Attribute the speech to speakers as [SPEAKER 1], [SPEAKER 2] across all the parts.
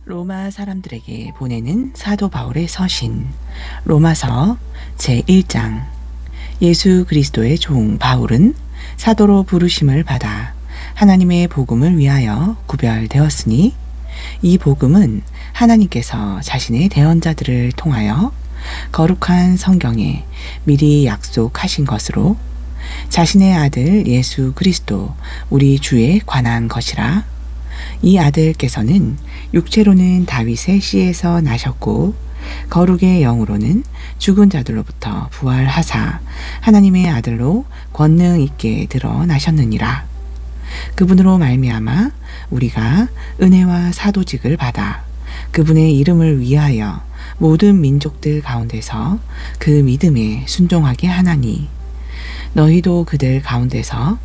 [SPEAKER 1] 로마 사람들에게 보내는 사도 바울의 서신 로마서 제1장. 예수 그리스도의 종 바울은 사도로 부르심을 받아 하나님의 복음을 위하여 구별되었으니 이 복음은 하나님께서 자신의 대언자들을 통하여 거룩한 성경에 미리 약속하신 것으로 자신의 아들 예수 그리스도 우리 주에 관한 것이라. 이 아들께서는 육체로는 다윗의 씨에서 나셨고 거룩의 영으로는 죽은 자들로부터 부활하사 하나님의 아들로 권능 있게 드러나셨느니라. 그분으로 말미암아 우리가 은혜와 사도직을 받아 그분의 이름을 위하여 모든 민족들 가운데서 그 믿음에 순종하게 하나니, 너희도 그들 가운데서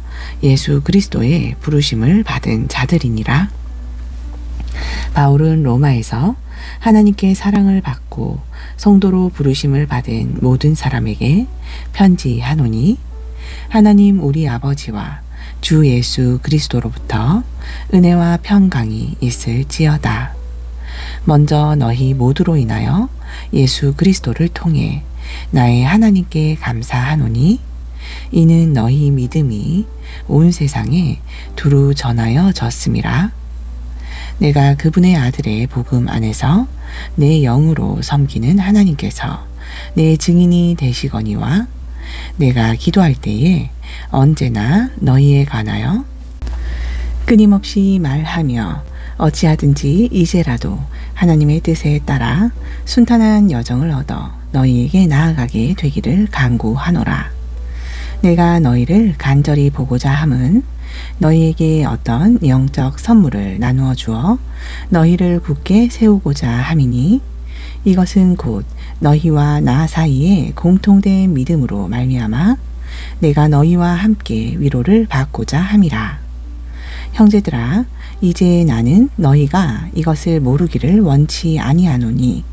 [SPEAKER 1] 예수 그리스도의 부르심을 받은 자들이니라. 바울은 로마에서 하나님께 사랑을 받고 성도로 부르심을 받은 모든 사람에게 편지하노니, 하나님 우리 아버지와 주 예수 그리스도로부터 은혜와 평강이 있을지어다. 먼저 너희 모두로 인하여 예수 그리스도를 통해 나의 하나님께 감사하노니, 이는 너희 믿음이 온 세상에 두루 전하여 졌음이라. 내가 그분의 아들의 복음 안에서 내 영으로 섬기는 하나님께서 내 증인이 되시거니와, 내가 기도할 때에 언제나 너희에 관하여 끊임없이 말하며 어찌하든지 이제라도 하나님의 뜻에 따라 순탄한 여정을 얻어 너희에게 나아가게 되기를 간구하노라. 내가 너희를 간절히 보고자 함은 너희에게 어떤 영적 선물을 나누어 주어 너희를 굳게 세우고자 함이니, 이것은 곧 너희와 나 사이에 공통된 믿음으로 말미암아 내가 너희와 함께 위로를 받고자 함이라. 형제들아, 이제 나는 너희가 이것을 모르기를 원치 아니하노니,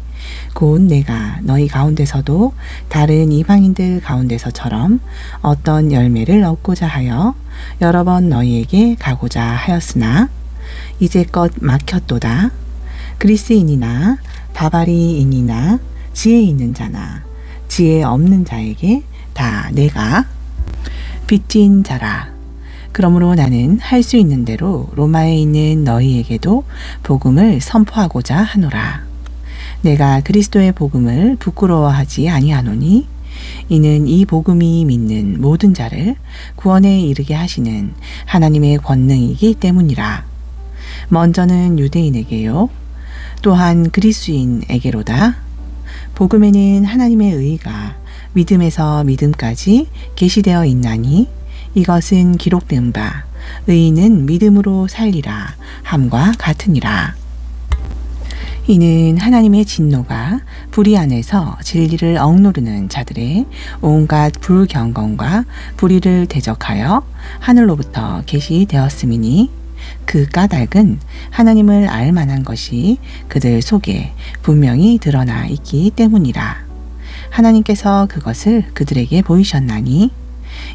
[SPEAKER 1] 곧 내가 너희 가운데서도 다른 이방인들 가운데서처럼 어떤 열매를 얻고자 하여 여러 번 너희에게 가고자 하였으나 이제껏 막혔도다. 그리스인이나 바바리인이나 지혜 있는 자나 지혜 없는 자에게 다 내가 빚진 자라. 그러므로 나는 할 수 있는 대로 로마에 있는 너희에게도 복음을 선포하고자 하노라. 내가 그리스도의 복음을 부끄러워하지 아니하노니, 이는 이 복음이 믿는 모든 자를 구원에 이르게 하시는 하나님의 권능이기 때문이라. 먼저는 유대인에게요, 또한 그리스인에게로다. 복음에는 하나님의 의가 믿음에서 믿음까지 계시되어 있나니, 이것은 기록된 바 의인은 믿음으로 살리라 함과 같으니라. 이는 하나님의 진노가 불의 안에서 진리를 억누르는 자들의 온갖 불경건과 불의를 대적하여 하늘로부터 계시되었음이니, 그 까닭은 하나님을 알 만한 것이 그들 속에 분명히 드러나 있기 때문이라. 하나님께서 그것을 그들에게 보이셨나니,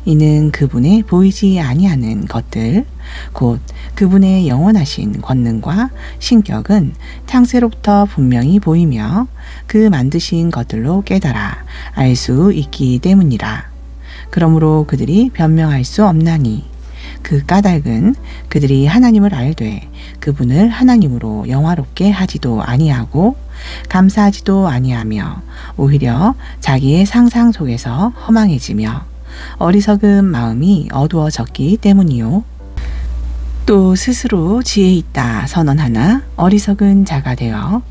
[SPEAKER 1] 이는 그분의 보이지 아니하는 것들, 곧 그분의 영원하신 권능과 신격은 창세로부터 분명히 보이며 그 만드신 것들로 깨달아 알 수 있기 때문이라. 그러므로 그들이 변명할 수 없나니, 그 까닭은 그들이 하나님을 알되 그분을 하나님으로 영화롭게 하지도 아니하고 감사하지도 아니하며 오히려 자기의 상상 속에서 허망해지며 어리석은 마음이 어두워졌기 때문이요. 또 스스로 지혜 있다 선언하나 어리석은 자가 되어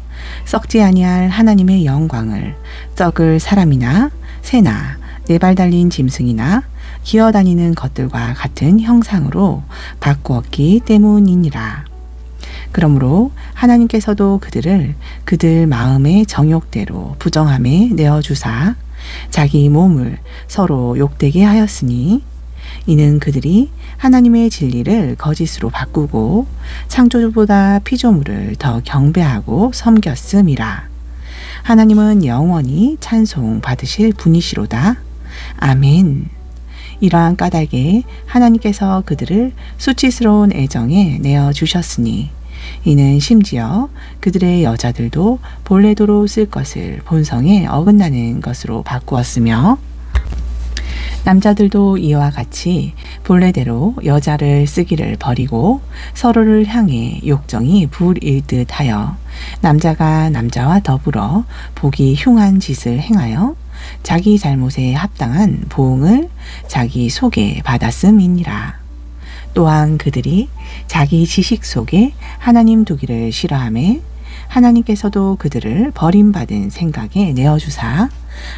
[SPEAKER 1] 썩지 아니할 하나님의 영광을 썩을 사람이나 새나 네 발 달린 짐승이나 기어다니는 것들과 같은 형상으로 바꾸었기 때문이니라. 그러므로 하나님께서도 그들을 그들 마음의 정욕대로 부정함에 내어주사 자기 몸을 서로 욕되게 하였으니, 이는 그들이 하나님의 진리를 거짓으로 바꾸고 창조주보다 피조물을 더 경배하고 섬겼음이라. 하나님은 영원히 찬송 받으실 분이시로다. 아멘. 이러한 까닭에 하나님께서 그들을 수치스러운 애정에 내어주셨으니, 이는 심지어 그들의 여자들도 본래도로 쓸 것을 본성에 어긋나는 것으로 바꾸었으며 남자들도 이와 같이 본래대로 여자를 쓰기를 버리고 서로를 향해 욕정이 불일듯 하여 남자가 남자와 더불어 보기 흉한 짓을 행하여 자기 잘못에 합당한 보응을 자기 속에 받았음이니라. 또한 그들이 자기 지식 속에 하나님 두기를 싫어하매 하나님께서도 그들을 버림받은 생각에 내어주사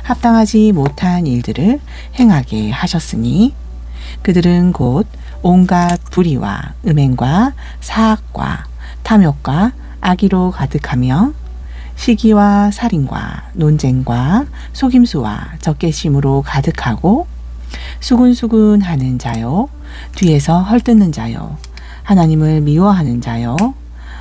[SPEAKER 1] 합당하지 못한 일들을 행하게 하셨으니 그들은 곧 온갖 불의와 음행과 사악과 탐욕과 악의로 가득하며 시기와 살인과 논쟁과 속임수와 적개심으로 가득하고 수군수군하는 자요, 뒤에서 헐뜯는 자요, 하나님을 미워하는 자요,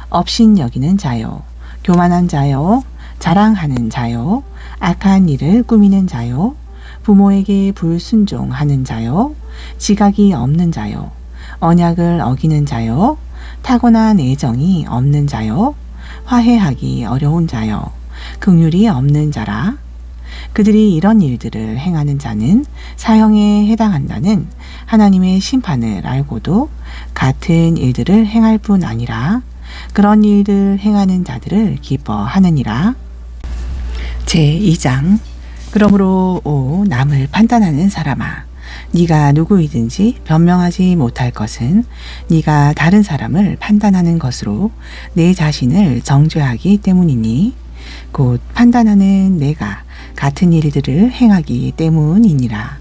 [SPEAKER 1] 업신여기는 자요, 교만한 자요, 자랑하는 자요, 악한 일을 꾸미는 자요, 부모에게 불순종하는 자요, 지각이 없는 자요, 언약을 어기는 자요, 타고난 애정이 없는 자요, 화해하기 어려운 자요, 긍휼이 없는 자라. 그들이 이런 일들을 행하는 자는 사형에 해당한다는 하나님의 심판을 알고도 같은 일들을 행할 뿐 아니라 그런 일들 행하는 자들을 기뻐하느니라. 제2장. 그러므로 오 남을 판단하는 사람아, 네가 누구이든지 변명하지 못할 것은 네가 다른 사람을 판단하는 것으로 내 자신을 정죄하기 때문이니 곧 판단하는 내가 같은 일들을 행하기 때문이니라.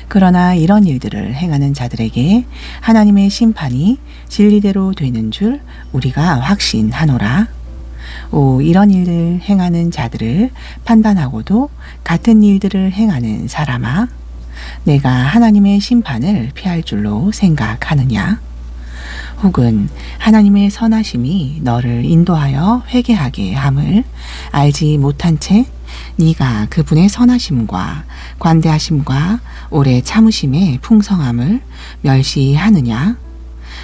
[SPEAKER 1] 그러나 이런 일들을 행하는 자들에게 하나님의 심판이 진리대로 되는 줄 우리가 확신하노라. 오 이런 일을 행하는 자들을 판단하고도 같은 일들을 행하는 사람아, 내가 하나님의 심판을 피할 줄로 생각하느냐? 혹은 하나님의 선하심이 너를 인도하여 회개하게 함을 알지 못한 채 네가 그분의 선하심과 관대하심과 오래 참으심의 풍성함을 멸시하느냐?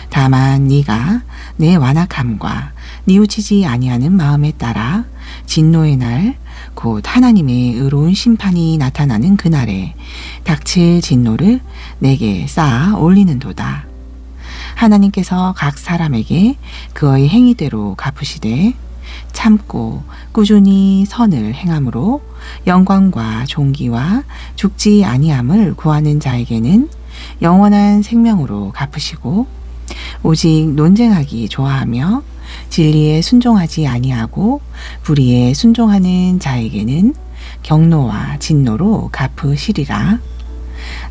[SPEAKER 1] 다만 네가 내 완악함과 뉘우치지 아니하는 마음에 따라 진노의 날 곧 하나님의 의로운 심판이 나타나는 그날에 닥칠 진노를 내게 쌓아 올리는도다. 하나님께서 각 사람에게 그의 행위대로 갚으시되 참고 꾸준히 선을 행함으로 영광과 존귀와 죽지 아니함을 구하는 자에게는 영원한 생명으로 갚으시고 오직 논쟁하기 좋아하며 진리에 순종하지 아니하고 불의에 순종하는 자에게는 경노와 진노로 갚으시리라.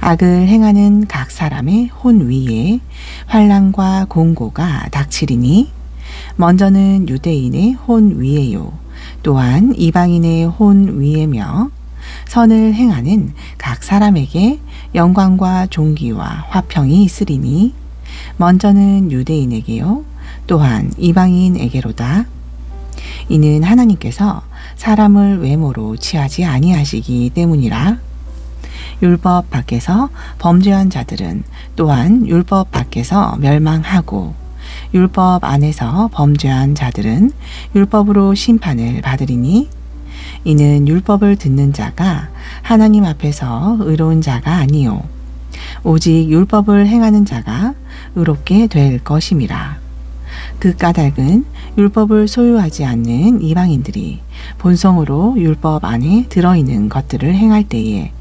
[SPEAKER 1] 악을 행하는 각 사람의 혼 위에 환난과 공고가 닥치리니 먼저는 유대인의 혼 위에요 또한 이방인의 혼 위에며 선을 행하는 각 사람에게 영광과 존귀와 화평이 있으리니 먼저는 유대인에게요 또한 이방인에게로다. 이는 하나님께서 사람을 외모로 취하지 아니하시기 때문이라. 율법 밖에서 범죄한 자들은 또한 율법 밖에서 멸망하고 율법 안에서 범죄한 자들은 율법으로 심판을 받으리니 이는 율법을 듣는 자가 하나님 앞에서 의로운 자가 아니요 오직 율법을 행하는 자가 의롭게 될 것임이라. 그 까닭은 율법을 소유하지 않는 이방인들이 본성으로 율법 안에 들어있는 것들을 행할 때에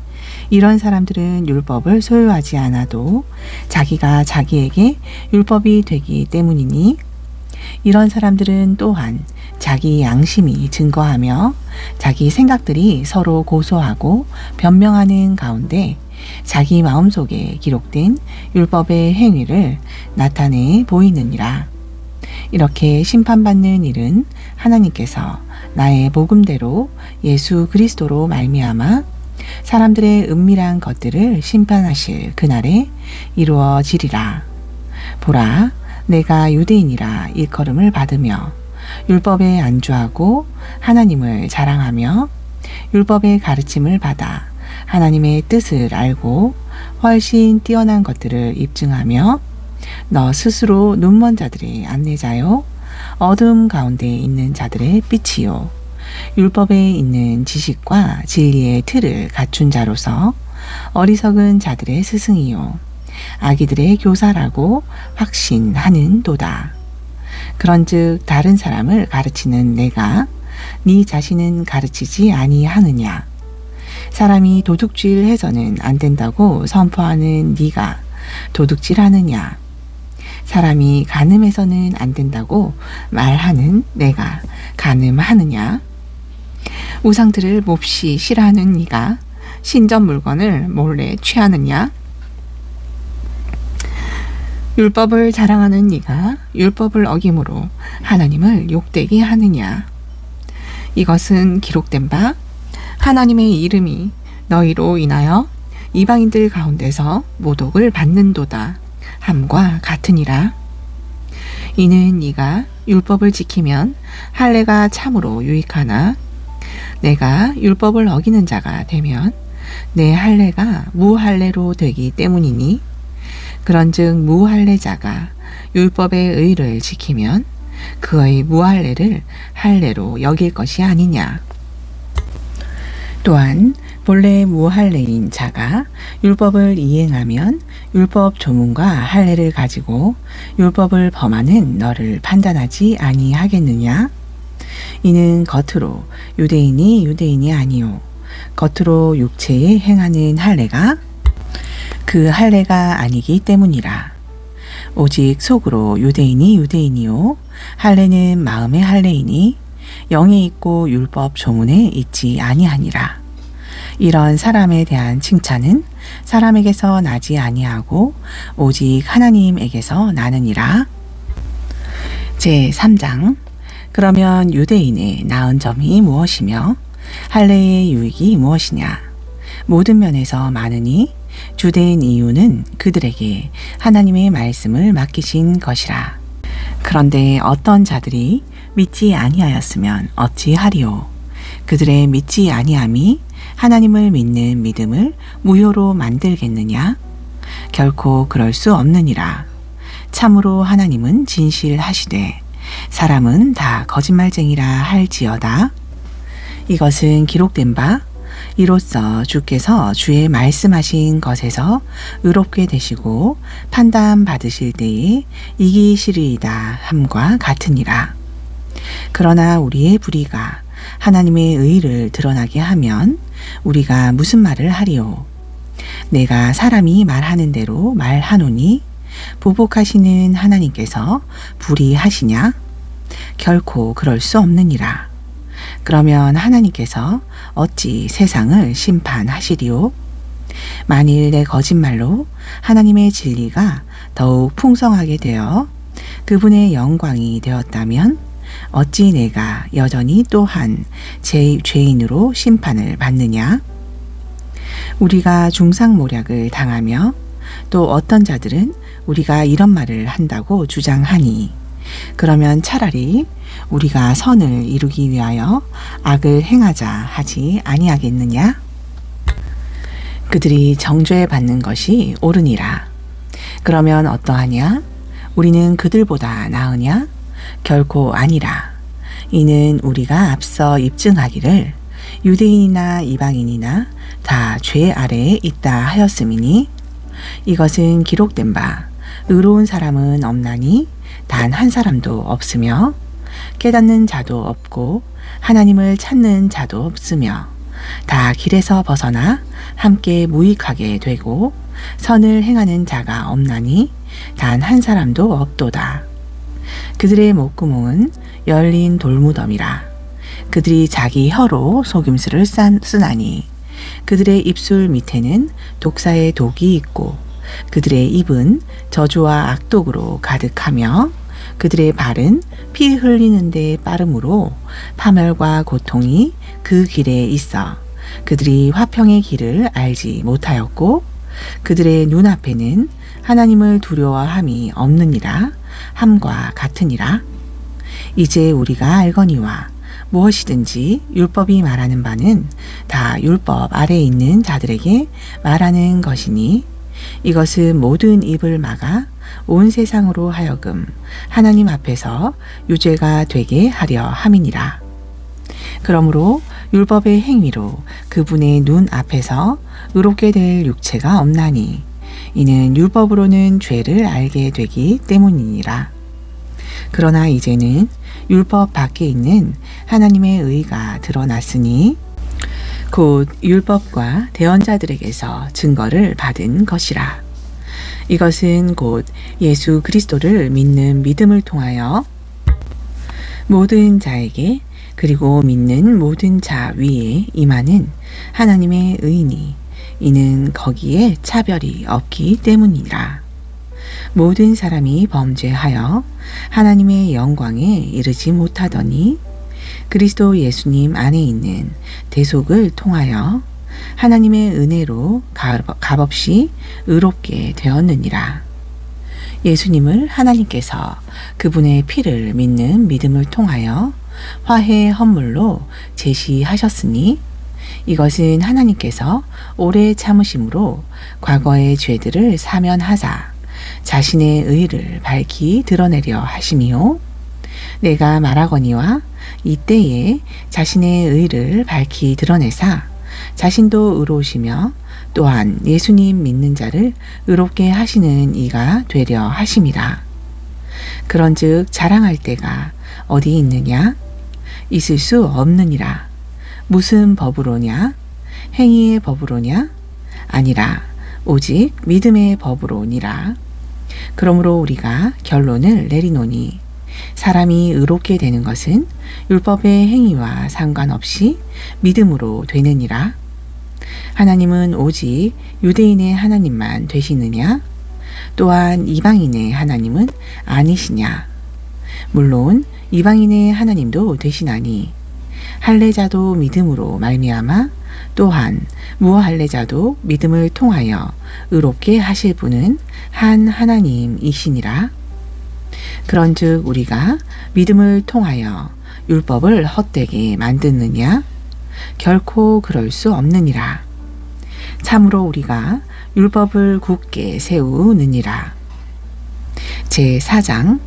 [SPEAKER 1] 이런 사람들은 율법을 소유하지 않아도 자기가 자기에게 율법이 되기 때문이니 이런 사람들은 또한 자기 양심이 증거하며 자기 생각들이 서로 고소하고 변명하는 가운데 자기 마음속에 기록된 율법의 행위를 나타내 보이느니라. 이렇게 심판받는 일은 하나님께서 나의 복음대로 예수 그리스도로 말미암아 사람들의 은밀한 것들을 심판하실 그날에 이루어지리라. 보라, 내가 유대인이라 일컬음을 받으며 율법에 안주하고 하나님을 자랑하며 율법의 가르침을 받아 하나님의 뜻을 알고 훨씬 뛰어난 것들을 입증하며 너 스스로 눈먼 자들의 안내자요 어둠 가운데 있는 자들의 빛이요. 율법에 있는 지식과 진리의 틀을 갖춘 자로서 어리석은 자들의 스승이요. 아기들의 교사라고 확신하는 도다. 그런즉 다른 사람을 가르치는 내가 네 자신은 가르치지 아니하느냐. 사람이 도둑질 해서는 안 된다고 선포하는 네가 도둑질하느냐. 사람이 간음해서는 안 된다고 말하는 내가 간음하느냐. 우상들을 몹시 싫어하는 네가 신전 물건을 몰래 취하느냐. 율법을 자랑하는 네가 율법을 어김으로 하나님을 욕되게 하느냐. 이것은 기록된 바 하나님의 이름이 너희로 인하여 이방인들 가운데서 모독을 받는도다 함과 같으니라. 이는 네가 율법을 지키면 할례가 참으로 유익하나 내가 율법을 어기는 자가 되면 내 할례가 무할례로 되기 때문이니 그런즉 무할례자가 율법의 의를 지키면 그의 무할례를 할례로 여길 것이 아니냐. 또한 본래 무할례인 자가 율법을 이행하면 율법 조문과 할례를 가지고 율법을 범하는 너를 판단하지 아니하겠느냐. 이는 겉으로 유대인이 아니요 겉으로 육체에 행하는 할례가 그 할례가 아니기 때문이라. 오직 속으로 유대인이요 할례는 마음의 할례이니 영에 있고 율법 조문에 있지 아니하니라. 이런 사람에 대한 칭찬은 사람에게서 나지 아니하고 오직 하나님에게서 나느니라. 제3장. 그러면 유대인의 나은 점이 무엇이며 할례의 유익이 무엇이냐. 모든 면에서 많으니 주된 이유는 그들에게 하나님의 말씀을 맡기신 것이라. 그런데 어떤 자들이 믿지 아니하였으면 어찌하리요. 그들의 믿지 아니함이 하나님을 믿는 믿음을 무효로 만들겠느냐. 결코 그럴 수 없느니라. 참으로 하나님은 진실하시되 사람은 다 거짓말쟁이라 할지어다. 이것은 기록된 바 이로써 주께서 주의 말씀하신 것에서 의롭게 되시고 판단 받으실 때에 이기시리이다 함과 같으니라. 그러나 우리의 불의가 하나님의 의를 드러나게 하면 우리가 무슨 말을 하리요. 내가 사람이 말하는 대로 말하노니 보복하시는 하나님께서 불의하시냐? 결코 그럴 수 없느니라. 그러면 하나님께서 어찌 세상을 심판하시리요? 만일 내 거짓말로 하나님의 진리가 더욱 풍성하게 되어 그분의 영광이 되었다면 어찌 내가 여전히 또한 죄인으로 심판을 받느냐? 우리가 중상모략을 당하며 또 어떤 자들은 우리가 이런 말을 한다고 주장하니 그러면 차라리 우리가 선을 이루기 위하여 악을 행하자 하지 아니하겠느냐? 그들이 정죄받는 것이 옳으니라. 그러면 어떠하냐? 우리는 그들보다 나으냐? 결코 아니라. 이는 우리가 앞서 입증하기를 유대인이나 이방인이나 다 죄 아래에 있다 하였음이니 이것은 기록된 바 의로운 사람은 없나니 단 한 사람도 없으며 깨닫는 자도 없고 하나님을 찾는 자도 없으며 다 길에서 벗어나 함께 무익하게 되고 선을 행하는 자가 없나니 단 한 사람도 없도다. 그들의 목구멍은 열린 돌무덤이라. 그들이 자기 혀로 속임수를 쓰나니 그들의 입술 밑에는 독사의 독이 있고 그들의 입은 저주와 악독으로 가득하며 그들의 발은 피 흘리는 데 빠름으로 파멸과 고통이 그 길에 있어 그들이 화평의 길을 알지 못하였고 그들의 눈앞에는 하나님을 두려워함이 없느니라 함과 같으니라. 이제 우리가 알거니와 무엇이든지 율법이 말하는 바는 다 율법 아래에 있는 자들에게 말하는 것이니 이것은 모든 입을 막아 온 세상으로 하여금 하나님 앞에서 유죄가 되게 하려 함이니라. 그러므로 율법의 행위로 그분의 눈 앞에서 의롭게 될 육체가 없나니 이는 율법으로는 죄를 알게 되기 때문이니라. 그러나 이제는 율법 밖에 있는 하나님의 의가 드러났으니 곧 율법과 대언자들에게서 증거를 받은 것이라. 이것은 곧 예수 그리스도를 믿는 믿음을 통하여 모든 자에게 그리고 믿는 모든 자 위에 임하는 하나님의 의니 이는 거기에 차별이 없기 때문이라. 모든 사람이 범죄하여 하나님의 영광에 이르지 못하더니 그리스도 예수님 안에 있는 대속을 통하여 하나님의 은혜로 값없이 의롭게 되었느니라. 예수님을 하나님께서 그분의 피를 믿는 믿음을 통하여 화해 헌물로 제시하셨으니 이것은 하나님께서 오래 참으심으로 과거의 죄들을 사면하사 자신의 의를 밝히 드러내려 하심이요. 내가 말하거니와 이때에 자신의 의를 밝히 드러내사 자신도 의로우시며 또한 예수님 믿는 자를 의롭게 하시는 이가 되려 하심이라. 그런즉 자랑할 때가 어디 있느냐? 있을 수 없느니라. 무슨 법으로냐? 행위의 법으로냐? 아니라 오직 믿음의 법으로니라. 그러므로 우리가 결론을 내리노니 사람이 의롭게 되는 것은 율법의 행위와 상관없이 믿음으로 되느니라. 하나님은 오직 유대인의 하나님만 되시느냐? 또한 이방인의 하나님은 아니시냐? 물론 이방인의 하나님도 되시나니 할례자도 믿음으로 말미암아 또한 무할례자도 믿음을 통하여 의롭게 하실 분은 한 하나님이시니라. 그런즉 우리가 믿음을 통하여 율법을 헛되게 만드느냐? 결코 그럴 수 없느니라. 참으로 우리가 율법을 굳게 세우느니라. 제4장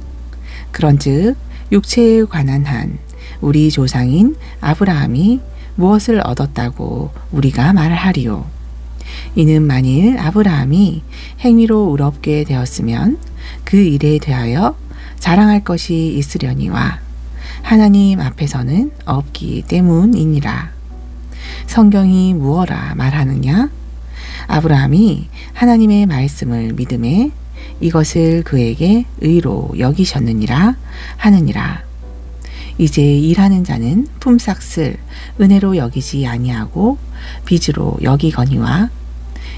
[SPEAKER 1] 그런즉 육체에 관한 한 우리 조상인 아브라함이 무엇을 얻었다고 우리가 말하리요? 이는 만일 아브라함이 행위로 의롭게 되었으면 그 일에 대하여 자랑할 것이 있으려니와 하나님 앞에서는 없기 때문이니라. 성경이 무엇라 말하느냐? 아브라함이 하나님의 말씀을 믿음에 이것을 그에게 의로 여기셨느니라 하느니라. 이제 일하는 자는 품삯을 은혜로 여기지 아니하고 빚으로 여기거니와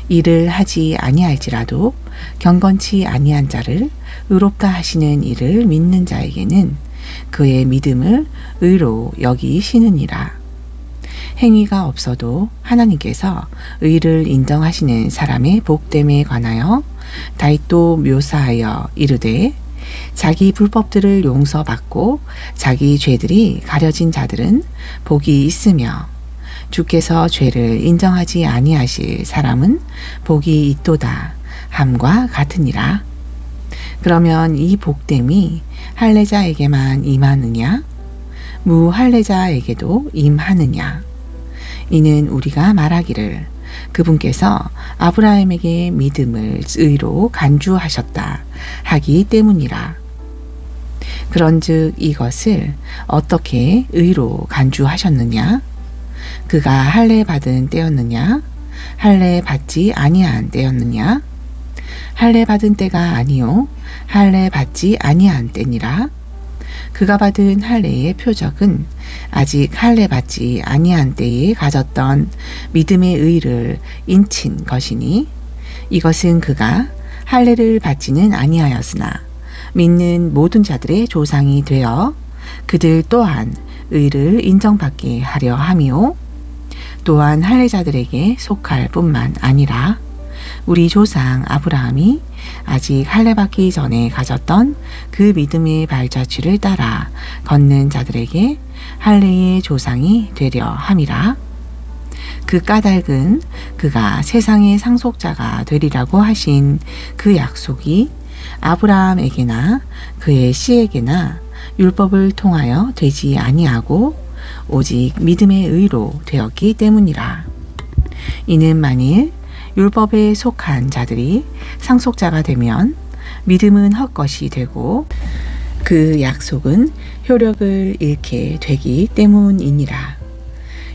[SPEAKER 1] 일을 하지 아니할지라도 경건치 아니한 자를 의롭다 하시는 이를 믿는 자에게는 그의 믿음을 의로 여기시느니라. 행위가 없어도 하나님께서 의를 인정하시는 사람의 복됨에 관하여 다윗도 묘사하여 이르되 자기 불법들을 용서받고 자기 죄들이 가려진 자들은 복이 있으며 주께서 죄를 인정하지 아니하실 사람은 복이 있도다 함과 같으니라. 그러면 이 복됨이 할례자에게만 임하느냐? 무할례자에게도 임하느냐? 이는 우리가 말하기를 그분께서 아브라함에게 믿음을 의로 간주하셨다 하기 때문이라. 그런즉 이것을 어떻게 의로 간주하셨느냐? 그가 할례 받은 때였느냐? 할례 받지 아니한 때였느냐? 할례 받은 때가 아니요 할례 받지 아니한 때니라. 그가 받은 할례의 표적은 아직 할례 받지 아니한 때에 가졌던 믿음의 의를 인친 것이니 이것은 그가 할례를 받지는 아니하였으나 믿는 모든 자들의 조상이 되어 그들 또한 의를 인정받게 하려 함이요 또한 할례자들에게 속할 뿐만 아니라 우리 조상 아브라함이 아직 할례 받기 전에 가졌던 그 믿음의 발자취를 따라 걷는 자들에게 할례의 조상이 되려 함이라. 그 까닭은 그가 세상의 상속자가 되리라고 하신 그 약속이 아브라함에게나 그의 씨에게나 율법을 통하여 되지 아니하고 오직 믿음의 의로 되었기 때문이라. 이는 만일 율법에 속한 자들이 상속자가 되면 믿음은 헛것이 되고 그 약속은 효력을 잃게 되기 때문이니라.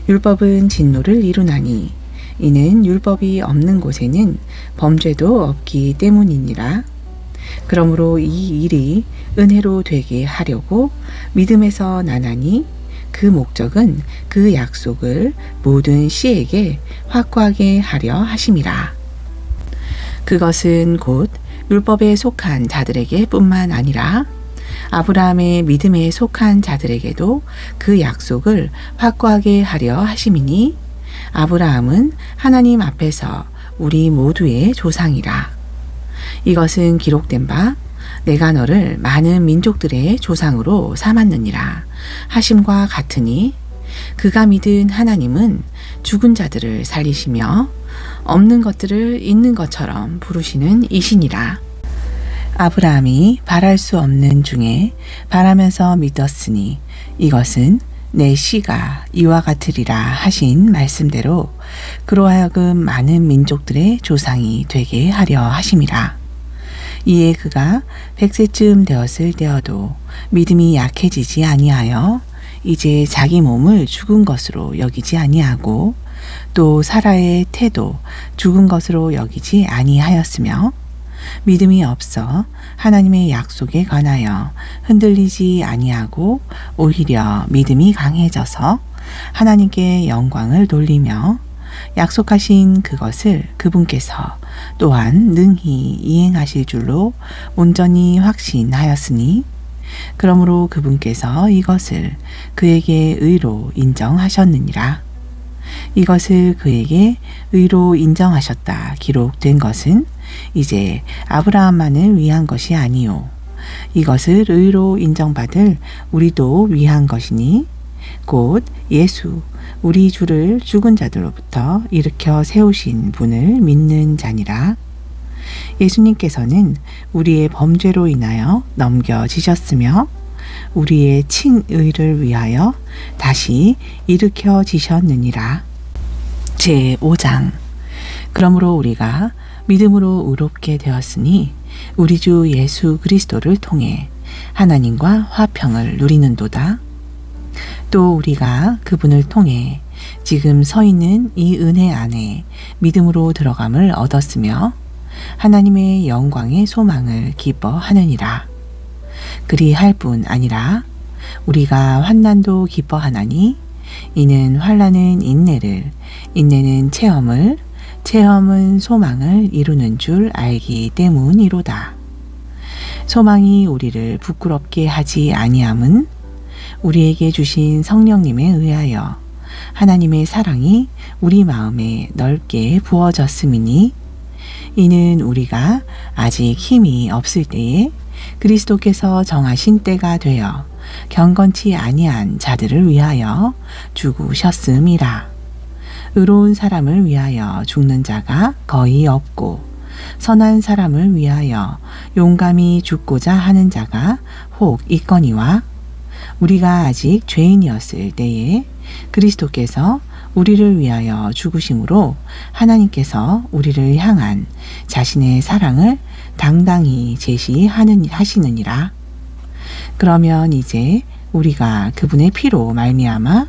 [SPEAKER 1] 율법은 진노를 이루나니 이는 율법이 없는 곳에는 범죄도 없기 때문이니라. 그러므로 이 일이 은혜로 되게 하려고 믿음에서 나나니 그 목적은 그 약속을 모든 씨에게 확고하게 하려 하심이라. 그것은 곧 율법에 속한 자들에게 뿐만 아니라 아브라함의 믿음에 속한 자들에게도 그 약속을 확고하게 하려 하심이니 아브라함은 하나님 앞에서 우리 모두의 조상이라. 이것은 기록된 바 내가 너를 많은 민족들의 조상으로 삼았느니라 하심과 같으니 그가 믿은 하나님은 죽은 자들을 살리시며 없는 것들을 있는 것처럼 부르시는 이시니라. 아브라함이 바랄 수 없는 중에 바라면서 믿었으니 이것은 내 씨가 이와 같으리라 하신 말씀대로 그로 하여금 많은 민족들의 조상이 되게 하려 하심이라. 이에 그가 100세쯤 되었을 때여도 믿음이 약해지지 아니하여 이제 자기 몸을 죽은 것으로 여기지 아니하고 또 사라의 태도 죽은 것으로 여기지 아니하였으며 믿음이 없어 하나님의 약속에 관하여 흔들리지 아니하고 오히려 믿음이 강해져서 하나님께 영광을 돌리며 약속하신 그것을 그분께서 또한 능히 이행하실 줄로 온전히 확신하였으니 그러므로 그분께서 이것을 그에게 의로 인정하셨느니라. 이것을 그에게 의로 인정하셨다 기록된 것은 이제 아브라함만을 위한 것이 아니요 이것을 의로 인정받을 우리도 위한 것이니 곧 예수 우리 주를 죽은 자들로부터 일으켜 세우신 분을 믿는 자니라. 예수님께서는 우리의 범죄로 인하여 넘겨지셨으며 우리의 칭의를 위하여 다시 일으켜지셨느니라. 제5장 그러므로 우리가 믿음으로 의롭게 되었으니 우리 주 예수 그리스도를 통해 하나님과 화평을 누리는도다. 또 우리가 그분을 통해 지금 서 있는 이 은혜 안에 믿음으로 들어감을 얻었으며 하나님의 영광의 소망을 기뻐하느니라. 그리할 뿐 아니라 우리가 환난도 기뻐하나니 이는 환난은 인내를 인내는 체험을 체험은 소망을 이루는 줄 알기 때문이로다. 소망이 우리를 부끄럽게 하지 아니함은 우리에게 주신 성령님에 의하여 하나님의 사랑이 우리 마음에 넓게 부어졌음이니 이는 우리가 아직 힘이 없을 때에 그리스도께서 정하신 때가 되어 경건치 아니한 자들을 위하여 죽으셨음이라. 의로운 사람을 위하여 죽는 자가 거의 없고 선한 사람을 위하여 용감히 죽고자 하는 자가 혹 있거니와 우리가 아직 죄인이었을 때에 그리스도께서 우리를 위하여 죽으심으로 하나님께서 우리를 향한 자신의 사랑을 당당히 제시하시느니라. 그러면 이제 우리가 그분의 피로 말미암아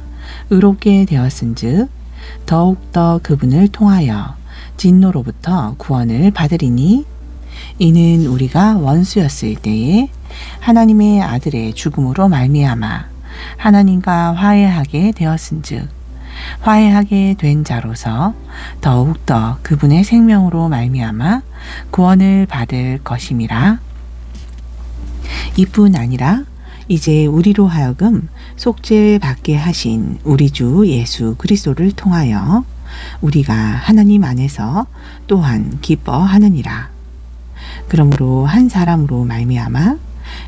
[SPEAKER 1] 의롭게 되었은즉 더욱더 그분을 통하여 진노로부터 구원을 받으리니 이는 우리가 원수였을 때에 하나님의 아들의 죽음으로 말미암아 하나님과 화해하게 되었은즉 화해하게 된 자로서 더욱더 그분의 생명으로 말미암아 구원을 받을 것임이라. 이뿐 아니라 이제 우리로 하여금 속죄 받게 하신 우리 주 예수 그리스도를 통하여 우리가 하나님 안에서 또한 기뻐하느니라. 그러므로 한 사람으로 말미암아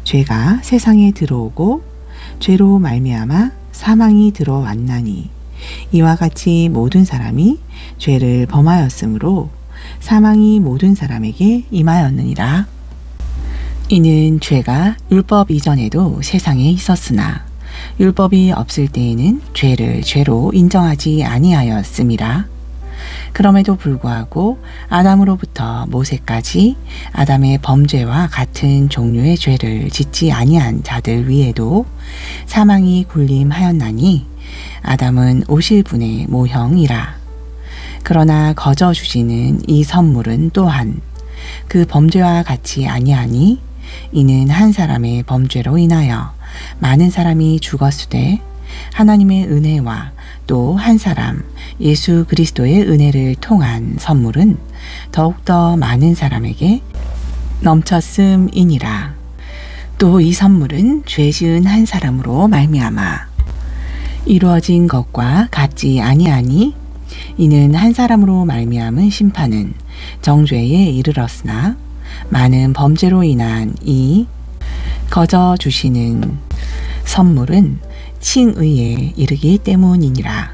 [SPEAKER 1] 죄가 세상에 들어오고 죄로 말미암아 사망이 들어왔나니 이와 같이 모든 사람이 죄를 범하였으므로 사망이 모든 사람에게 임하였느니라. 이는 죄가 율법 이전에도 세상에 있었으나 율법이 없을 때에는 죄를 죄로 인정하지 아니하였음이라. 그럼에도 불구하고 아담으로부터 모세까지 아담의 범죄와 같은 종류의 죄를 짓지 아니한 자들 위에도 사망이 군림하였나니 아담은 오실 분의 모형이라. 그러나 거저 주시는 이 선물은 또한 그 범죄와 같이 아니하니 이는 한 사람의 범죄로 인하여 많은 사람이 죽었으되 하나님의 은혜와 또 한 사람 예수 그리스도의 은혜를 통한 선물은 더욱더 많은 사람에게 넘쳤음이니라. 또 이 선물은 죄 지은 한 사람으로 말미암아 이루어진 것과 같지 아니하니 이는 한 사람으로 말미암은 심판은 정죄에 이르렀으나 많은 범죄로 인한 이 거저 주시는 선물은 칭의에 이르기 때문이니라.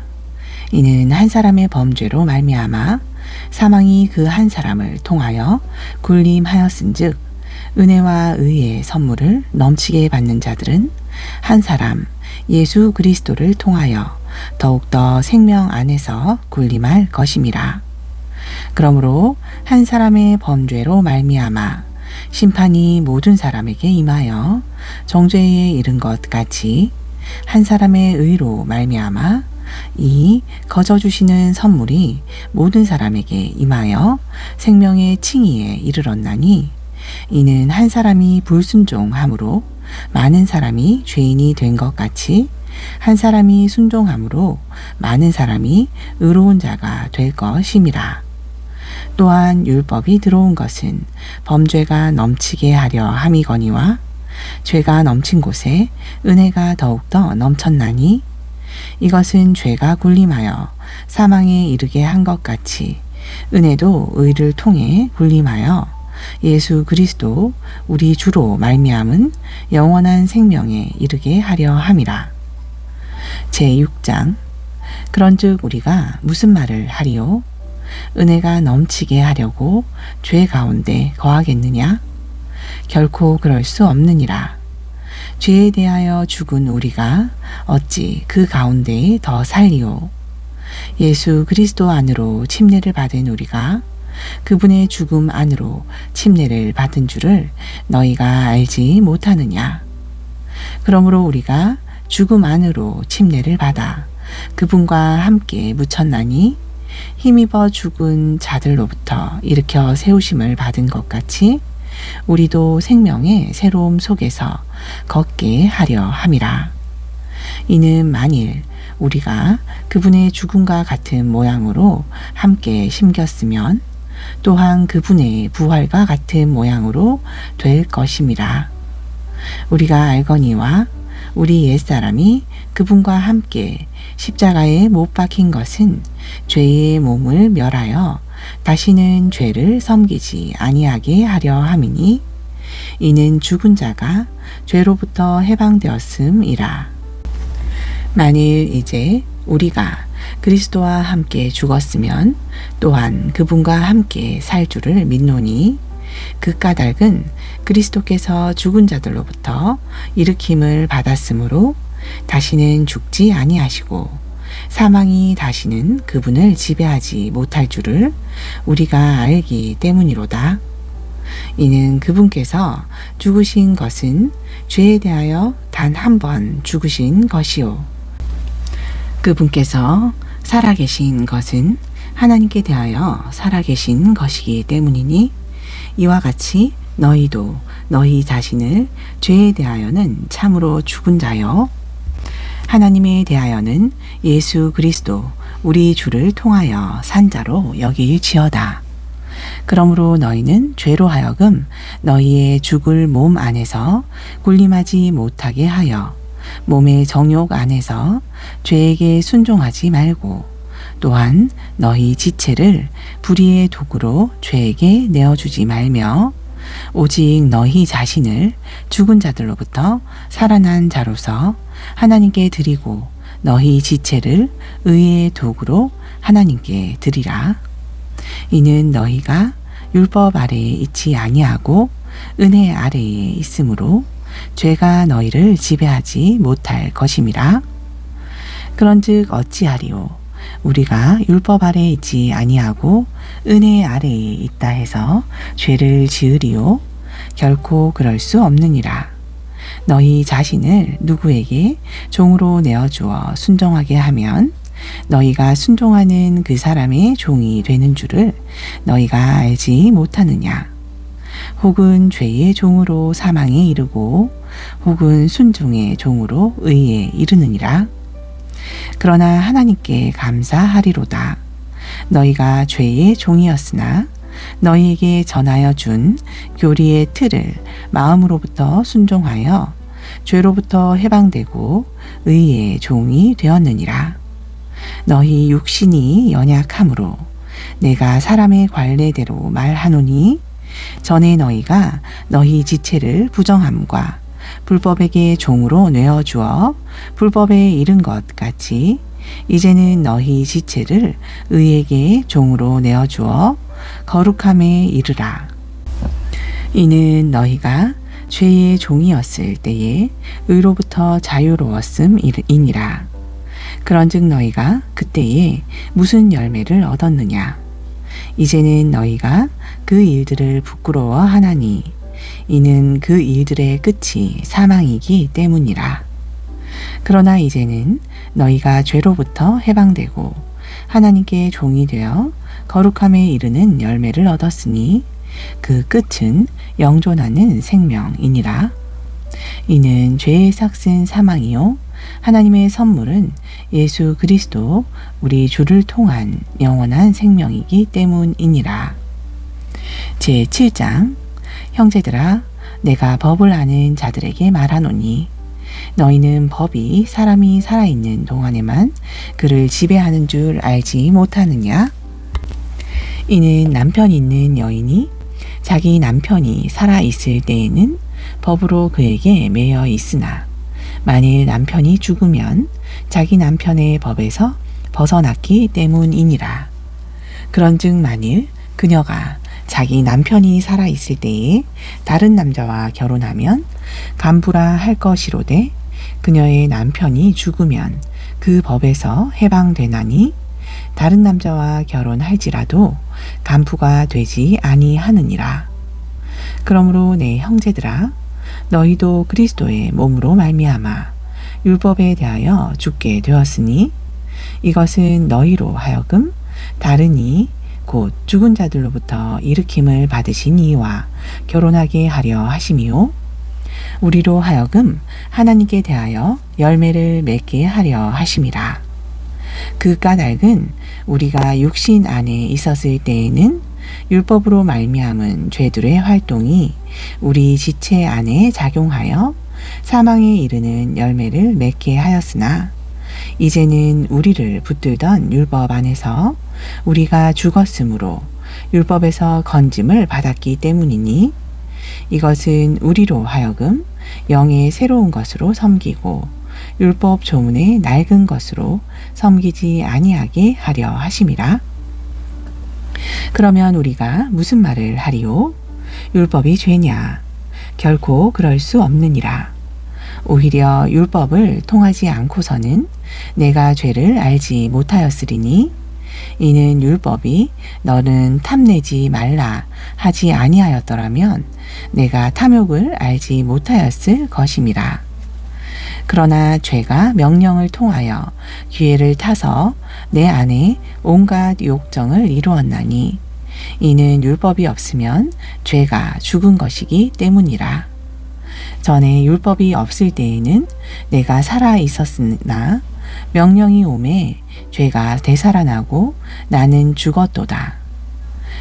[SPEAKER 1] 이는 한 사람의 범죄로 말미암아 사망이 그 한 사람을 통하여 군림하였은즉 은혜와 의의 선물을 넘치게 받는 자들은 한 사람 예수 그리스도를 통하여 더욱더 생명 안에서 군림할 것임이라. 그러므로 한 사람의 범죄로 말미암아 심판이 모든 사람에게 임하여 정죄에 이른 것 같이 한 사람의 의로 말미암아 이 거저 주시는 선물이 모든 사람에게 임하여 생명의 칭의에 이르렀나니 이는 한 사람이 불순종함으로 많은 사람이 죄인이 된 것 같이 한 사람이 순종함으로 많은 사람이 의로운 자가 될 것임이라. 또한 율법이 들어온 것은 범죄가 넘치게 하려 함이거니와 죄가 넘친 곳에 은혜가 더욱더 넘쳤나니 이것은 죄가 군림하여 사망에 이르게 한 것 같이 은혜도 의를 통해 군림하여 예수 그리스도 우리 주로 말미암은 영원한 생명에 이르게 하려 함이라. 제6장. 그런즉 우리가 무슨 말을 하리요? 은혜가 넘치게 하려고 죄 가운데 거하겠느냐? 결코 그럴 수 없느니라. 죄에 대하여 죽은 우리가 어찌 그 가운데에 더 살리요? 예수 그리스도 안으로 침례를 받은 우리가 그분의 죽음 안으로 침례를 받은 줄을 너희가 알지 못하느냐? 그러므로 우리가 죽음 안으로 침례를 받아 그분과 함께 묻혔나니 힘입어 죽은 자들로부터 일으켜 세우심을 받은 것 같이 우리도 생명의 새로움 속에서 걷게 하려 함이라. 이는 만일 우리가 그분의 죽음과 같은 모양으로 함께 심겼으면 또한 그분의 부활과 같은 모양으로 될 것임이라. 우리가 알거니와 우리 옛사람이 그분과 함께 십자가에 못 박힌 것은 죄의 몸을 멸하여 다시는 죄를 섬기지 아니하게 하려 함이니 이는 죽은 자가 죄로부터 해방되었음이라. 만일 이제 우리가 그리스도와 함께 죽었으면 또한 그분과 함께 살 줄을 믿노니 그 까닭은 그리스도께서 죽은 자들로부터 일으킴을 받았으므로 다시는 죽지 아니하시고 사망이 다시는 그분을 지배하지 못할 줄을 우리가 알기 때문이로다. 이는 그분께서 죽으신 것은 죄에 대하여 단 한 번 죽으신 것이요 그분께서 살아계신 것은 하나님께 대하여 살아계신 것이기 때문이니 이와 같이 너희도 너희 자신을 죄에 대하여는 참으로 죽은 자요 하나님에 대하여는 예수 그리스도 우리 주를 통하여 산 자로 여길지어다. 그러므로 너희는 죄로 하여금 너희의 죽을 몸 안에서 군림하지 못하게 하여 몸의 정욕 안에서 죄에게 순종하지 말고 또한 너희 지체를 불의의 도구로 죄에게 내어주지 말며 오직 너희 자신을 죽은 자들로부터 살아난 자로서 하나님께 드리고 너희 지체를 의의 도구로 하나님께 드리라. 이는 너희가 율법 아래에 있지 아니하고 은혜 아래에 있으므로 죄가 너희를 지배하지 못할 것임이라. 그런즉 어찌하리요? 우리가 율법 아래에 있지 아니하고 은혜 아래에 있다 해서 죄를 지으리요? 결코 그럴 수 없느니라. 너희 자신을 누구에게 종으로 내어주어 순종하게 하면 너희가 순종하는 그 사람의 종이 되는 줄을 너희가 알지 못하느냐? 혹은 죄의 종으로 사망에 이르고 혹은 순종의 종으로 의에 이르느니라. 그러나 하나님께 감사하리로다. 너희가 죄의 종이었으나 너희에게 전하여 준 교리의 틀을 마음으로부터 순종하여 죄로부터 해방되고 의의 종이 되었느니라. 너희 육신이 연약함으로 내가 사람의 관례대로 말하노니 전에 너희가 너희 지체를 부정함과 불법에게 종으로 내어주어 불법에 이른 것 같이 이제는 너희 지체를 의에게 종으로 내어주어 거룩함에 이르라. 이는 너희가 죄의 종이었을 때에 의로부터 자유로웠음이니라. 그런즉 너희가 그때에 무슨 열매를 얻었느냐? 이제는 너희가 그 일들을 부끄러워하나니 이는 그 일들의 끝이 사망이기 때문이라. 그러나 이제는 너희가 죄로부터 해방되고 하나님께 종이 되어 거룩함에 이르는 열매를 얻었으니 그 끝은 영존하는 생명이니라. 이는 죄의 삭은 사망이요 하나님의 선물은 예수 그리스도 우리 주를 통한 영원한 생명이기 때문이니라. 제7장 형제들아 내가 법을 아는 자들에게 말하노니 너희는 법이 사람이 살아있는 동안에만 그를 지배하는 줄 알지 못하느냐? 이는 남편 있는 여인이 자기 남편이 살아있을 때에는 법으로 그에게 매여 있으나 만일 남편이 죽으면 자기 남편의 법에서 벗어났기 때문이니라. 그런즉 만일 그녀가 자기 남편이 살아있을 때에 다른 남자와 결혼하면 간부라 할 것이로되 그녀의 남편이 죽으면 그 법에서 해방되나니 다른 남자와 결혼할지라도 간부가 되지 아니하느니라. 그러므로 내 형제들아 너희도 그리스도의 몸으로 말미암아 율법에 대하여 죽게 되었으니 이것은 너희로 하여금 다르니 곧 죽은 자들로부터 일으킴을 받으신 이와 결혼하게 하려 하심이요 우리로 하여금 하나님께 대하여 열매를 맺게 하려 하심이라. 그 까닭은 우리가 육신 안에 있었을 때에는 율법으로 말미암은 죄들의 활동이 우리 지체 안에 작용하여 사망에 이르는 열매를 맺게 하였으나 이제는 우리를 붙들던 율법 안에서 우리가 죽었으므로 율법에서 건짐을 받았기 때문이니 이것은 우리로 하여금 영의 새로운 것으로 섬기고 율법 조문의 낡은 것으로 섬기지 아니하게 하려 하심이라. 그러면 우리가 무슨 말을 하리요? 율법이 죄냐? 결코 그럴 수 없느니라. 오히려 율법을 통하지 않고서는 내가 죄를 알지 못하였으리니 이는 율법이 너는 탐내지 말라 하지 아니하였더라면 내가 탐욕을 알지 못하였을 것임이라. 그러나 죄가 명령을 통하여 기회를 타서 내 안에 온갖 욕정을 이루었나니 이는 율법이 없으면 죄가 죽은 것이기 때문이라. 전에 율법이 없을 때에는 내가 살아 있었으나 명령이 오매 죄가 되살아나고 나는 죽었도다.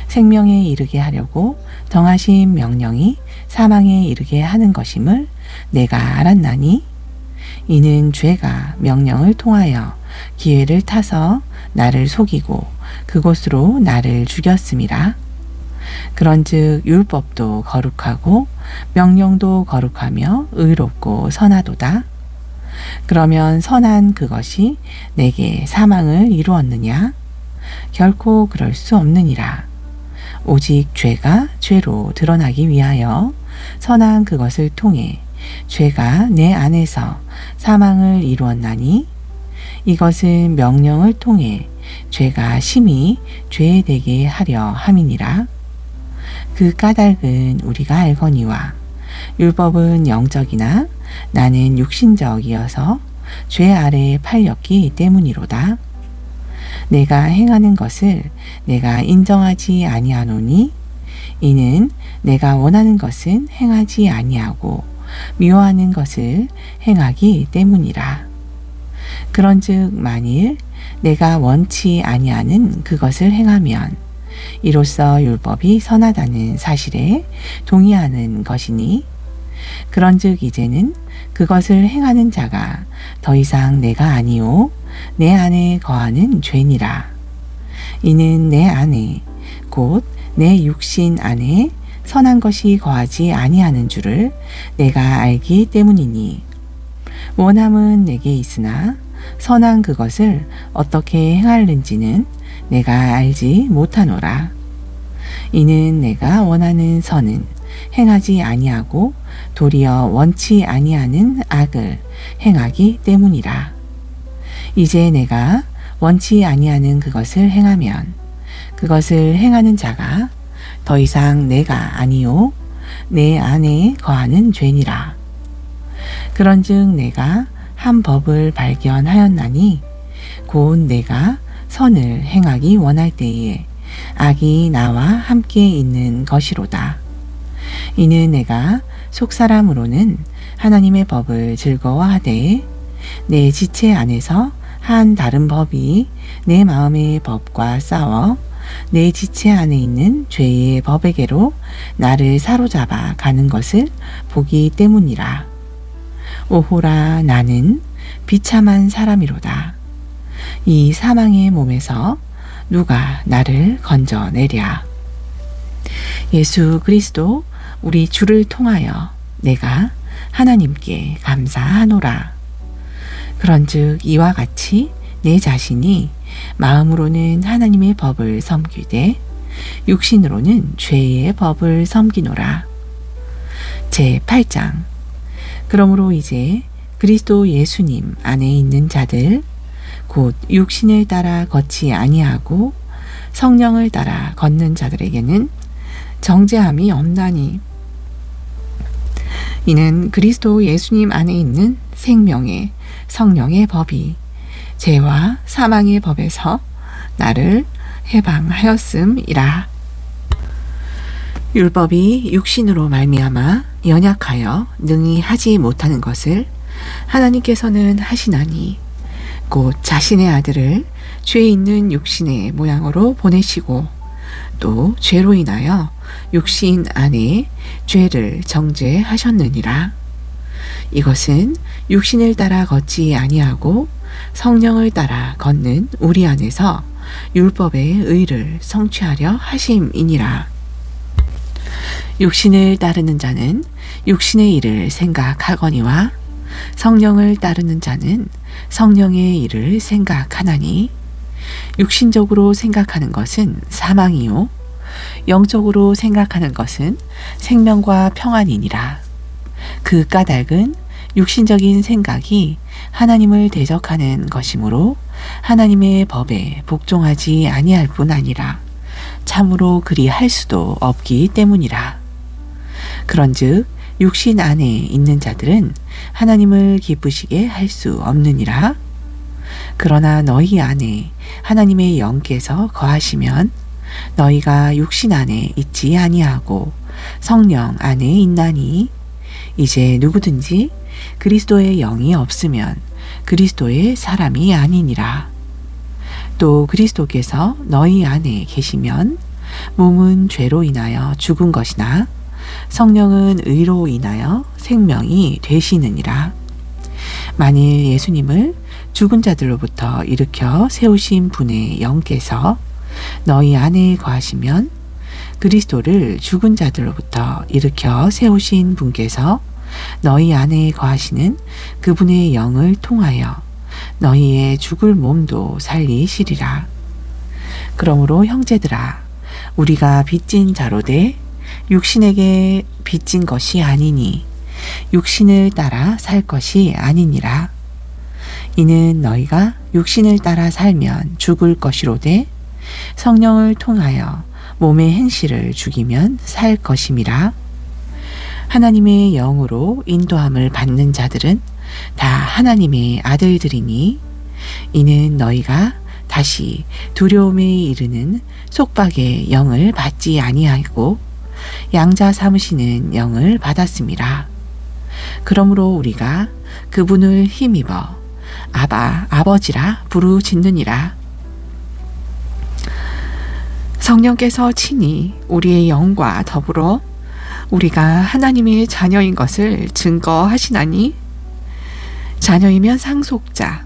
[SPEAKER 1] 생명에 이르게 하려고 정하신 명령이 사망에 이르게 하는 것임을 내가 알았나니 이는 죄가 명령을 통하여 기회를 타서 나를 속이고 그곳으로 나를 죽였음이라. 그런즉 율법도 거룩하고 명령도 거룩하며 의롭고 선하도다. 그러면 선한 그것이 내게 사망을 이루었느냐? 결코 그럴 수 없느니라. 오직 죄가 죄로 드러나기 위하여 선한 그것을 통해 죄가 내 안에서 사망을 이루었나니 이것은 명령을 통해 죄가 심히 죄되게 하려 함이니라. 그 까닭은 우리가 알거니와 율법은 영적이나 나는 육신적이어서 죄 아래에 팔렸기 때문이로다. 내가 행하는 것을 내가 인정하지 아니하노니 이는 내가 원하는 것은 행하지 아니하고 미워하는 것을 행하기 때문이라. 그런즉 만일 내가 원치 아니하는 그것을 행하면 이로써 율법이 선하다는 사실에 동의하는 것이니 그런즉 이제는 그것을 행하는 자가 더 이상 내가 아니오 내 안에 거하는 죄니라. 이는 내 안에 곧 내 육신 안에 선한 것이 거하지 아니하는 줄을 내가 알기 때문이니 원함은 내게 있으나 선한 그것을 어떻게 행하는지는 내가 알지 못하노라. 이는 내가 원하는 선은 행하지 아니하고 도리어 원치 아니하는 악을 행하기 때문이라. 이제 내가 원치 아니하는 그것을 행하면 그것을 행하는 자가 더 이상 내가 아니요 내 안에 거하는 죄니라. 그런즉 내가 한 법을 발견하였나니 곧 내가 선을 행하기 원할 때에 악이 나와 함께 있는 것이로다. 이는 내가 속사람으로는 하나님의 법을 즐거워하되 내 지체 안에서 한 다른 법이 내 마음의 법과 싸워 내 지체 안에 있는 죄의 법에게로 나를 사로잡아 가는 것을 보기 때문이라. 오호라 나는 비참한 사람이로다. 이 사망의 몸에서 누가 나를 건져내랴. 예수 그리스도 우리 주를 통하여 내가 하나님께 감사하노라. 그런즉 이와 같이 내 자신이 마음으로는 하나님의 법을 섬기되 육신으로는 죄의 법을 섬기노라. 제8장 그러므로 이제 그리스도 예수님 안에 있는 자들 곧 육신을 따라 걷지 아니하고 성령을 따라 걷는 자들에게는 정죄함이 없나니 이는 그리스도 예수님 안에 있는 생명의 성령의 법이 죄와 사망의 법에서 나를 해방하였음이라. 율법이 육신으로 말미암아 연약하여 능히 하지 못하는 것을 하나님께서는 하시나니 곧 자신의 아들을 죄 있는 육신의 모양으로 보내시고 또 죄로 인하여 육신 안에 죄를 정죄하셨느니라. 이것은 육신을 따라 걷지 아니하고 성령을 따라 걷는 우리 안에서 율법의 의를 성취하려 하심이니라. 육신을 따르는 자는 육신의 일을 생각하거니와 성령을 따르는 자는 성령의 일을 생각하나니 육신적으로 생각하는 것은 사망이요 영적으로 생각하는 것은 생명과 평안이니라. 그 까닭은 육신적인 생각이 하나님을 대적하는 것이므로 하나님의 법에 복종하지 아니할 뿐 아니라 참으로 그리할 수도 없기 때문이라. 그런즉 육신 안에 있는 자들은 하나님을 기쁘시게 할 수 없느니라. 그러나 너희 안에 하나님의 영께서 거하시면 너희가 육신 안에 있지 아니하고 성령 안에 있나니 이제 누구든지 그리스도의 영이 없으면 그리스도의 사람이 아니니라. 또 그리스도께서 너희 안에 계시면 몸은 죄로 인하여 죽은 것이나 성령은 의로 인하여 생명이 되시느니라. 만일 예수님을 죽은 자들로부터 일으켜 세우신 분의 영께서 너희 안에 거하시면 그리스도를 죽은 자들로부터 일으켜 세우신 분께서 너희 안에 거하시는 그분의 영을 통하여 너희의 죽을 몸도 살리시리라. 그러므로 형제들아 우리가 빚진 자로 돼 육신에게 빚진 것이 아니니 육신을 따라 살 것이 아니니라. 이는 너희가 육신을 따라 살면 죽을 것이로되 성령을 통하여 몸의 행실을 죽이면 살 것임이라. 하나님의 영으로 인도함을 받는 자들은 다 하나님의 아들들이니 이는 너희가 다시 두려움에 이르는 속박의 영을 받지 아니하고 양자 삼으시는 영을 받았음이라. 그러므로 우리가 그분을 힘입어 아바 아버지라 부르짖느니라. 성령께서 친히 우리의 영과 더불어 우리가 하나님의 자녀인 것을 증거하시나니 자녀이면 상속자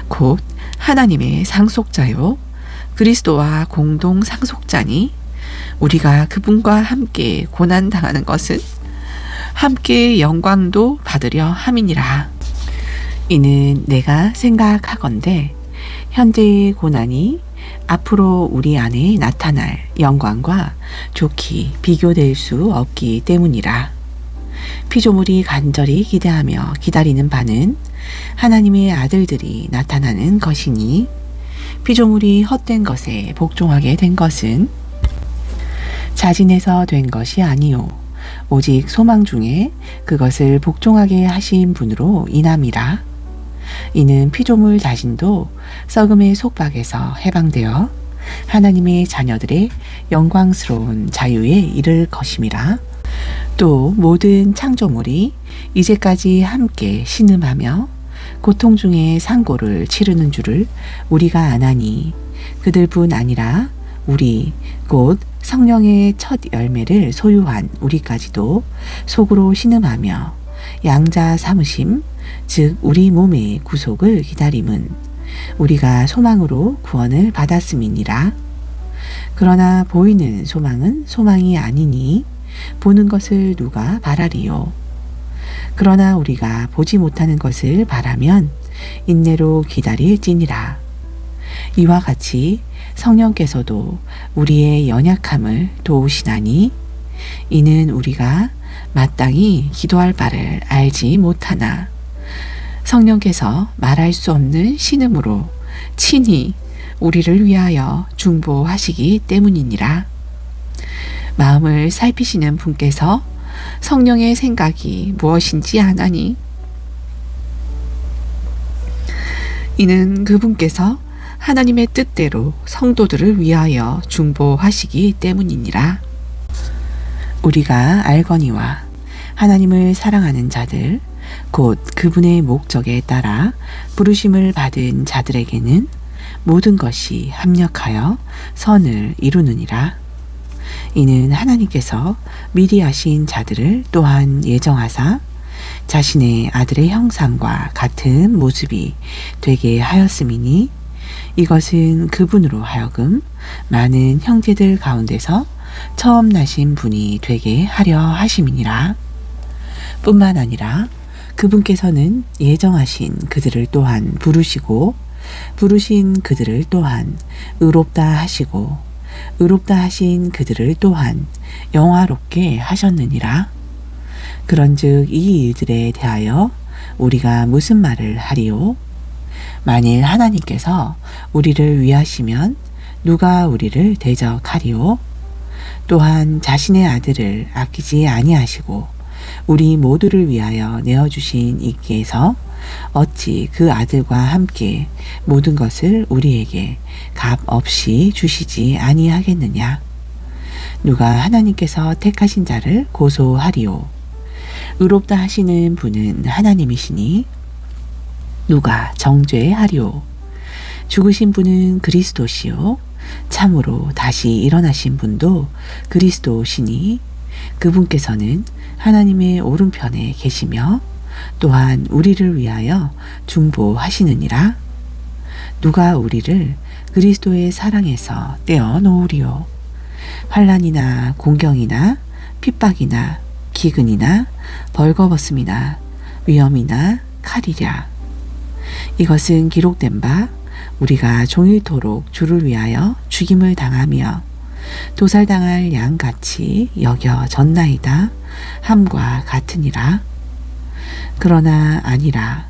[SPEAKER 1] 곧 하나님의 상속자요 그리스도와 공동 상속자니 우리가 그분과 함께 고난 당하는 것은 함께 영광도 받으려 함이니라. 이는 내가 생각하건대 현재의 고난이 앞으로 우리 안에 나타날 영광과 좋게 비교될 수 없기 때문이라. 피조물이 간절히 기대하며 기다리는 바는 하나님의 아들들이 나타나는 것이니 피조물이 헛된 것에 복종하게 된 것은 자진해서 된 것이 아니요 오직 소망 중에 그것을 복종하게 하신 분으로 인함이라. 이는 피조물 자신도 썩음의 속박에서 해방되어 하나님의 자녀들의 영광스러운 자유에 이를 것임이라. 또 모든 창조물이 이제까지 함께 신음하며 고통 중에 상고를 치르는 줄을 우리가 아나니 그들뿐 아니라 우리 곧 성령의 첫 열매를 소유한 우리까지도 속으로 신음하며 양자 삼으심 즉 우리 몸의 구속을 기다림은 우리가 소망으로 구원을 받았음이니라. 그러나 보이는 소망은 소망이 아니니 보는 것을 누가 바라리요. 그러나 우리가 보지 못하는 것을 바라면 인내로 기다릴지니라. 이와 같이 성령께서도 우리의 연약함을 도우시나니 이는 우리가 마땅히 기도할 바를 알지 못하나 성령께서 말할 수 없는 신음으로 친히 우리를 위하여 중보하시기 때문이니라. 마음을 살피시는 분께서 성령의 생각이 무엇인지 아나니 이는 그분께서 하나님의 뜻대로 성도들을 위하여 중보하시기 때문이니라. 우리가 알거니와 하나님을 사랑하는 자들 곧 그분의 목적에 따라 부르심을 받은 자들에게는 모든 것이 합력하여 선을 이루느니라. 이는 하나님께서 미리 하신 자들을 또한 예정하사 자신의 아들의 형상과 같은 모습이 되게 하였음이니 이것은 그분으로 하여금 많은 형제들 가운데서 처음 나신 분이 되게 하려 하심이니라. 뿐만 아니라 그분께서는 예정하신 그들을 또한 부르시고 부르신 그들을 또한 의롭다 하시고 의롭다 하신 그들을 또한 영화롭게 하셨느니라. 그런즉 이 일들에 대하여 우리가 무슨 말을 하리요? 만일 하나님께서 우리를 위하시면 누가 우리를 대적하리요? 또한 자신의 아들을 아끼지 아니하시고 우리 모두를 위하여 내어주신 이께서 어찌 그 아들과 함께 모든 것을 우리에게 값 없이 주시지 아니하겠느냐? 누가 하나님께서 택하신 자를 고소하리요? 의롭다 하시는 분은 하나님이시니 누가 정죄하리요? 죽으신 분은 그리스도시요 참으로 다시 일어나신 분도 그리스도시니 그분께서는 하나님의 오른편에 계시며 또한 우리를 위하여 중보하시느니라. 누가 우리를 그리스도의 사랑에서 떼어 놓으리요? 환난이나 공경이나 핍박이나 기근이나 벌거벗음이나 위험이나 칼이랴. 이것은 기록된 바 우리가 종일토록 주를 위하여 죽임을 당하며 도살당할 양같이 여겨졌나이다 함과 같으니라. 그러나 아니라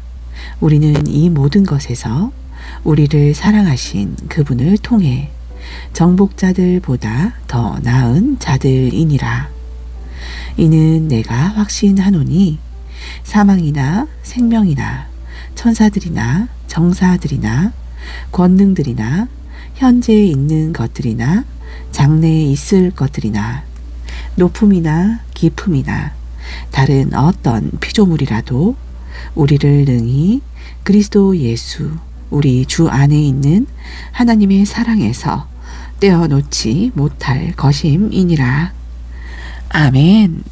[SPEAKER 1] 우리는 이 모든 것에서 우리를 사랑하신 그분을 통해 정복자들보다 더 나은 자들이니라. 이는 내가 확신하노니 사망이나 생명이나 천사들이나 정사들이나 권능들이나 현재에 있는 것들이나 장래에 있을 것들이나 높음이나 깊음이나 다른 어떤 피조물이라도 우리를 능히 그리스도 예수 우리 주 안에 있는 하나님의 사랑에서 떼어놓지 못할 것임이니라. 아멘.